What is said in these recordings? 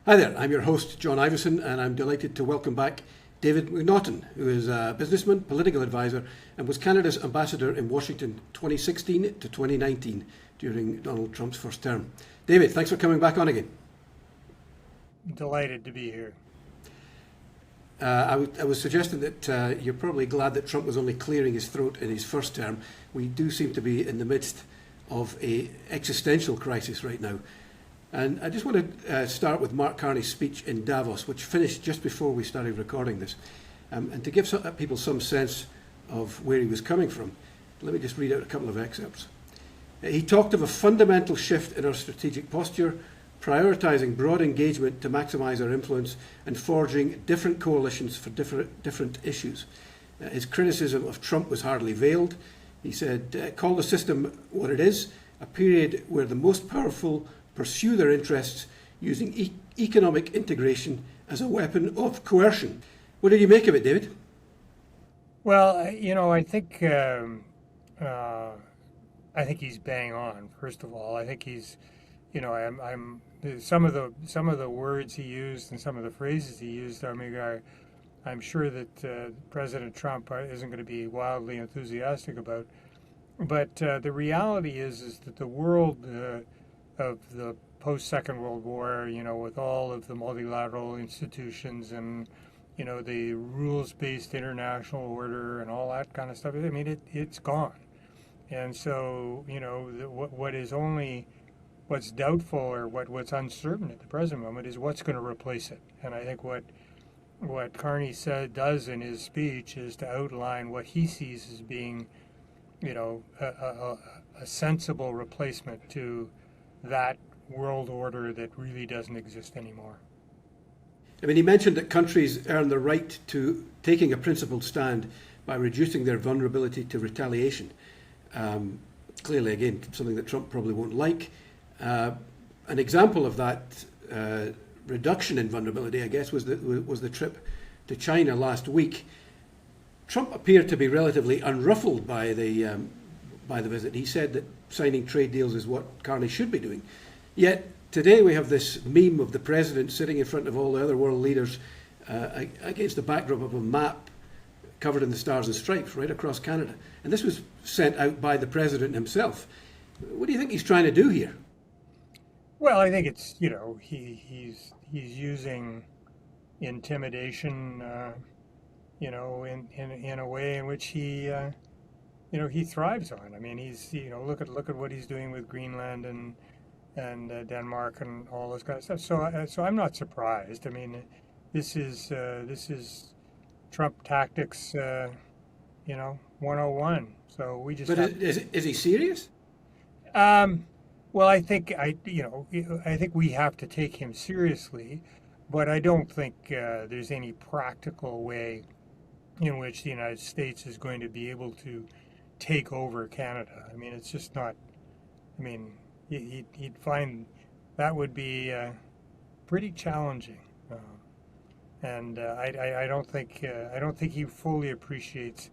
Hi there, I'm your host, John Ivison, and I'm delighted to welcome back David MacNaughton, who is a businessman, political advisor, and was Canada's ambassador in Washington 2016 to 2019 during Donald Trump's first term. David, thanks for coming back on again. Delighted to be here. I was suggesting that you're probably glad that Trump was only clearing his throat in his first term. We do seem to be in the midst of an existential crisis right now. And I just want to start with Mark Carney's speech in Davos, which finished just before we started recording this. And to give people some sense of where he was coming from, let me just read out a couple of excerpts. He talked of a fundamental shift in our strategic posture, prioritising broad engagement to maximise our influence and forging different coalitions for different issues. His criticism of Trump was hardly veiled. He said, call the system what it is, a period where the most powerful pursue their interests using economic integration as a weapon of coercion. What did you make of it, David? Well, I think he's bang on. First of all, I think he's, I'm some of the words he used and some of the phrases he used. I'm sure that President Trump isn't going to be wildly enthusiastic about. But the reality is that the world of the post-Second World War, with all of the multilateral institutions and, the rules-based international order and all that kind of stuff, I mean, it's gone. And so, what's doubtful or what's uncertain at the present moment is what's going to replace it. And I think what Carney does in his speech is to outline what he sees as being, a sensible replacement to that world order that really doesn't exist anymore. I mean, he mentioned that countries earn the right to taking a principled stand by reducing their vulnerability to retaliation. Clearly, again, something that Trump probably won't like. An example of that reduction in vulnerability, I guess, was the trip to China last week. Trump appeared to be relatively unruffled by the visit. He said that signing trade deals is what Carney should be doing. Yet today we have this meme of the president sitting in front of all the other world leaders against the backdrop of a map covered in the stars and stripes right across Canada. And this was sent out by the president himself. What do you think he's trying to do here? Well, I think it's, he's using intimidation, in a way in which he thrives on. I mean, he's, look at what he's doing with Greenland and Denmark and all this kind of stuff. So I'm not surprised. I mean, this is Trump tactics, 101. So we just. But is he serious? Well, I think we have to take him seriously, but I don't think there's any practical way in which the United States is going to be able to take over Canada. I mean, it's just not. I mean, he'd find that would be pretty challenging, and I don't think he fully appreciates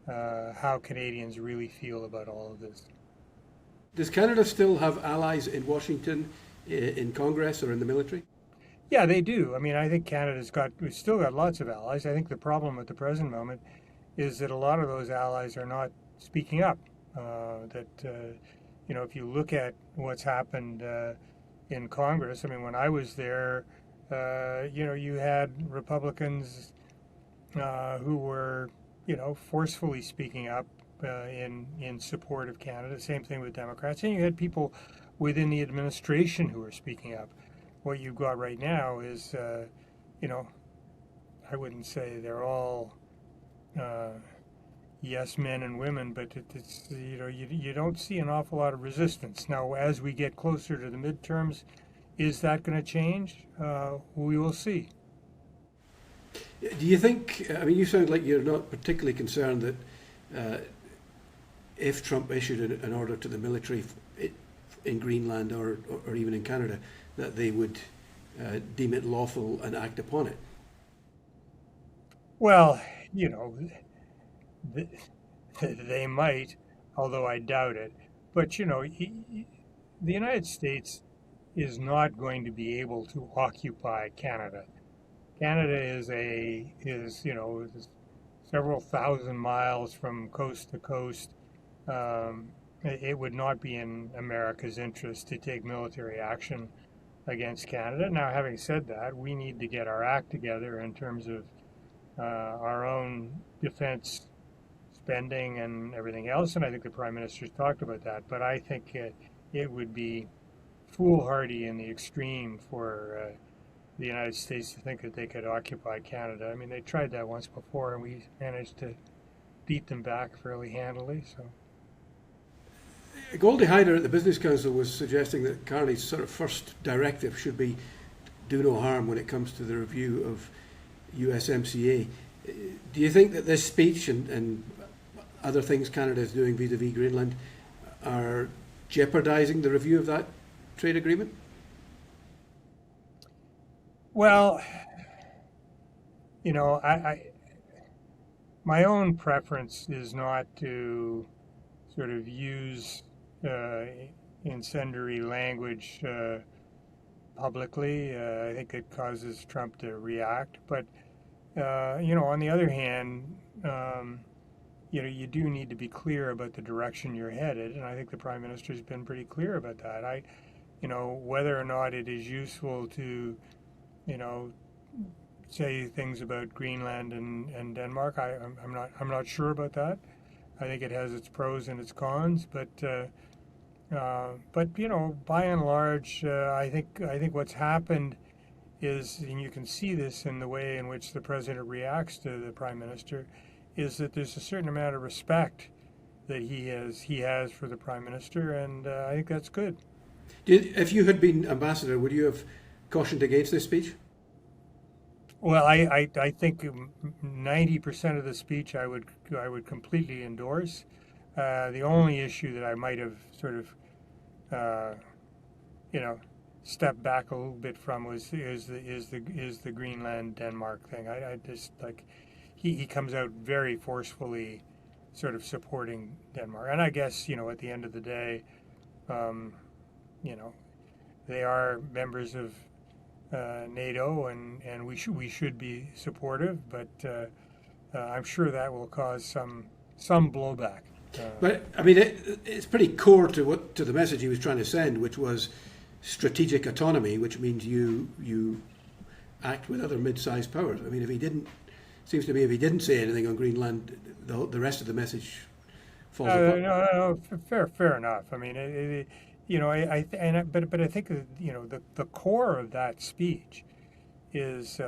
how Canadians really feel about all of this. Does Canada still have allies in Washington, in Congress, or in the military? Yeah, they do. I mean, I think we've still got lots of allies. I think the problem at the present moment is that a lot of those allies are not speaking up. If you look at what's happened in Congress, I mean, when I was there, you had Republicans who were, forcefully speaking up in support of Canada. Same thing with Democrats. And you had people within the administration who were speaking up. What you've got right now is, I wouldn't say they're all yes men and women, but it's you don't see an awful lot of resistance. Now, as we get closer to the midterms, is that going to change? We will see. Do you think, I mean, you sound like you're not particularly concerned that if Trump issued an order to the military in Greenland or even in Canada, that they would deem it lawful and act upon it? Well, they might, although I doubt it. But, the United States is not going to be able to occupy Canada. Canada is several thousand miles from coast to coast. It would not be in America's interest to take military action against Canada. Now, having said that, we need to get our act together in terms of our own defense spending and everything else, and I think the Prime Minister's talked about that. But I think it would be foolhardy in the extreme for the United States to think that they could occupy Canada. I mean, they tried that once before, and we managed to beat them back fairly handily. So, Goldie Hyder at the Business Council was suggesting that Carney's sort of first directive should be do no harm when it comes to the review of USMCA. Do you think that this speech and other things Canada is doing vis-a-vis Greenland are jeopardizing the review of that trade agreement? well, my own preference is not to sort of use incendiary language publicly. I think it causes Trump to react. But, on the other hand, you do need to be clear about the direction you're headed. And I think the Prime Minister's been pretty clear about that. Whether or not it is useful to, say things about Greenland and Denmark, I'm not sure about that. I think it has its pros and its cons, but by and large, I think what's happened is, and you can see this in the way in which the president reacts to the Prime Minister, is that there's a certain amount of respect that he has for the Prime Minister, and I think that's good. If you had been ambassador, would you have cautioned against this speech? Well, I think 90% of the speech I would completely endorse. The only issue that I might have sort of stepped back a little bit from is the Greenland Denmark thing. I just like he comes out very forcefully, sort of supporting Denmark, and I guess at the end of the day, they are members of NATO, and we should be supportive, but I'm sure that will cause some blowback. But I mean, it's pretty core to the message he was trying to send, which was strategic autonomy, which means you act with other mid-sized powers. I mean, if he didn't say anything on Greenland, the rest of the message falls apart. No, fair enough. I mean, but I think the core of that speech is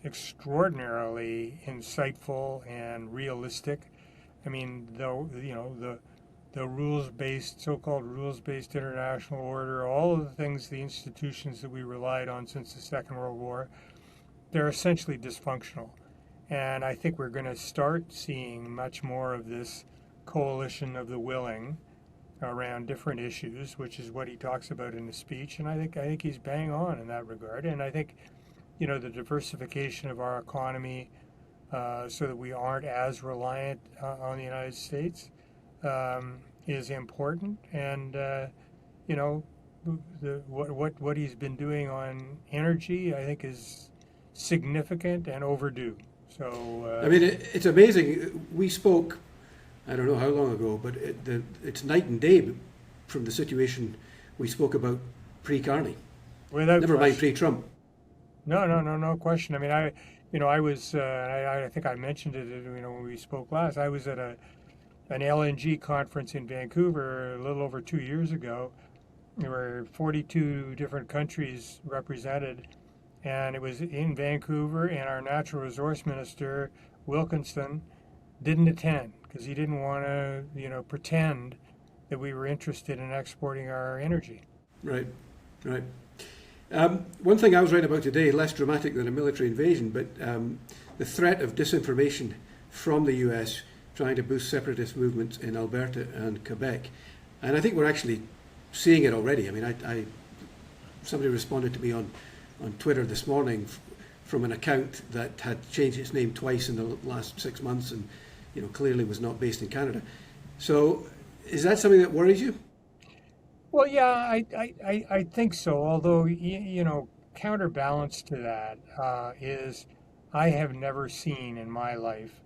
extraordinarily insightful and realistic. I mean, the so-called rules-based international order, all of the things, the institutions that we relied on since the Second World War, they're essentially dysfunctional. And I think we're going to start seeing much more of this coalition of the willing around different issues, which is what he talks about in the speech. And I think he's bang on in that regard. And I think, the diversification of our economy, so that we aren't as reliant on the United States, is important. And what he's been doing on energy, I think, is significant and overdue. So I mean, it's amazing. We spoke, I don't know how long ago, but it's night and day from the situation we spoke about pre-Carney. Never mind pre-Trump. No question. I mean, I was, I think I mentioned it, when we spoke last. I was at an LNG conference in Vancouver a little over 2 years ago. There were 42 different countries represented, and it was in Vancouver, and our natural resource minister, Wilkinson, didn't attend because he didn't want to, pretend that we were interested in exporting our energy. Right. One thing I was writing about today, less dramatic than a military invasion, but the threat of disinformation from the US trying to boost separatist movements in Alberta and Quebec. And I think we're actually seeing it already. I mean, somebody responded to me on Twitter this morning from an account that had changed its name twice in the last 6 months and clearly was not based in Canada. So is that something that worries you? Well, yeah, I think so. Although, counterbalance to that is I have never seen in my life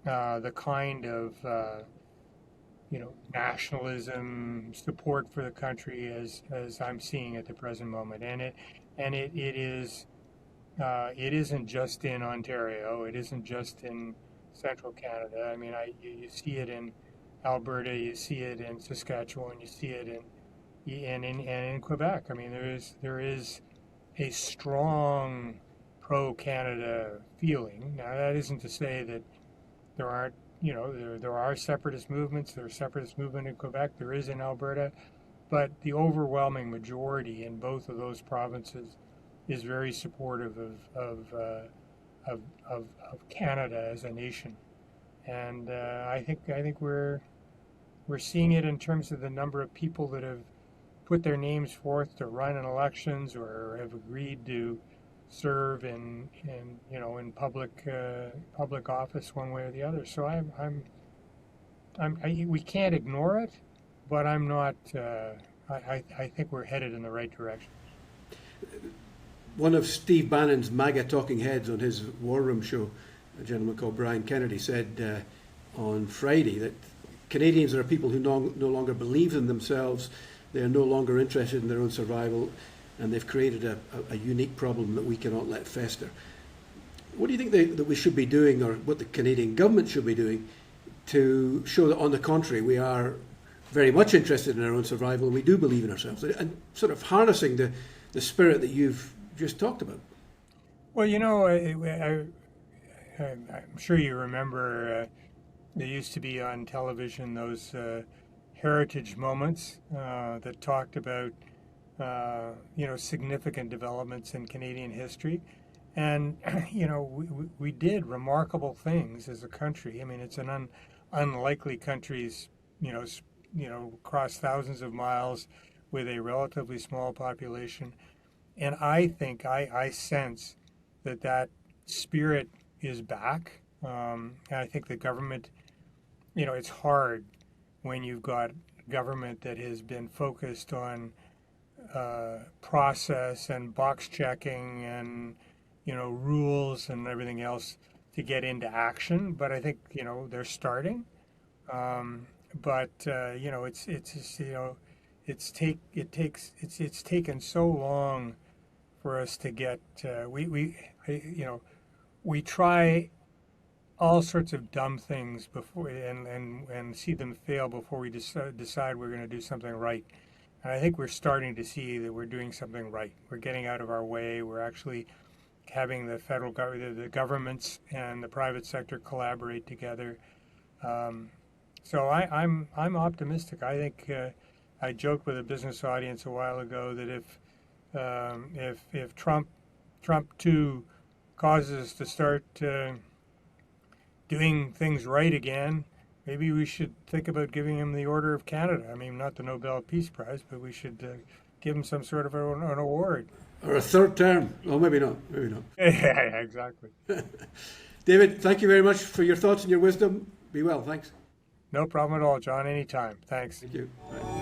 the kind of nationalism, support for the country as I'm seeing at the present moment, it isn't just in Ontario. It isn't just in central Canada. I mean, you see it in Alberta, you see it in Saskatchewan, you see it in Quebec. I mean, there is a strong pro-Canada feeling. Now, that isn't to say that there aren't, there are separatist movements. There's a separatist movement in Quebec. There is in Alberta, but the overwhelming majority in both of those provinces is very supportive of Canada as a nation, and I think we're seeing it in terms of the number of people that have put their names forth to run in elections or have agreed to serve in public office one way or the other. So we can't ignore it, but I'm not. I think we're headed in the right direction. One of Steve Bannon's MAGA talking heads on his War Room show, a gentleman called Brian Kennedy, said on Friday that Canadians are people who no longer believe in themselves, they are no longer interested in their own survival, and they've created a unique problem that we cannot let fester. What do you think that we should be doing, or what the Canadian government should be doing, to show that, on the contrary, we are very much interested in our own survival and we do believe in ourselves, and sort of harnessing the spirit that you've just talked about? Well, I'm sure you remember there used to be on television those heritage moments that talked about significant developments in Canadian history, and we did remarkable things as a country. I mean, it's an unlikely country's across thousands of miles with a relatively small population. And I think I sense that spirit is back. And I think the government, it's hard when you've got government that has been focused on process and box checking and rules and everything else to get into action. But I think they're starting. It's taken so long for us to get. We try all sorts of dumb things before and see them fail before we decide we're going to do something right. And I think we're starting to see that we're doing something right. We're getting out of our way. We're actually having the federal government, the governments, and the private sector collaborate together. So I'm optimistic. I think I joked with a business audience a while ago that if Trump too causes us to start doing things right again, maybe we should think about giving him the Order of Canada. I mean, not the Nobel Peace Prize, but we should give him some sort of an award. Or a third term. Oh, maybe not. Maybe not. Yeah, exactly. David, thank you very much for your thoughts and your wisdom. Be well. Thanks. No problem at all, John. Anytime. Thanks. Thank you. Bye.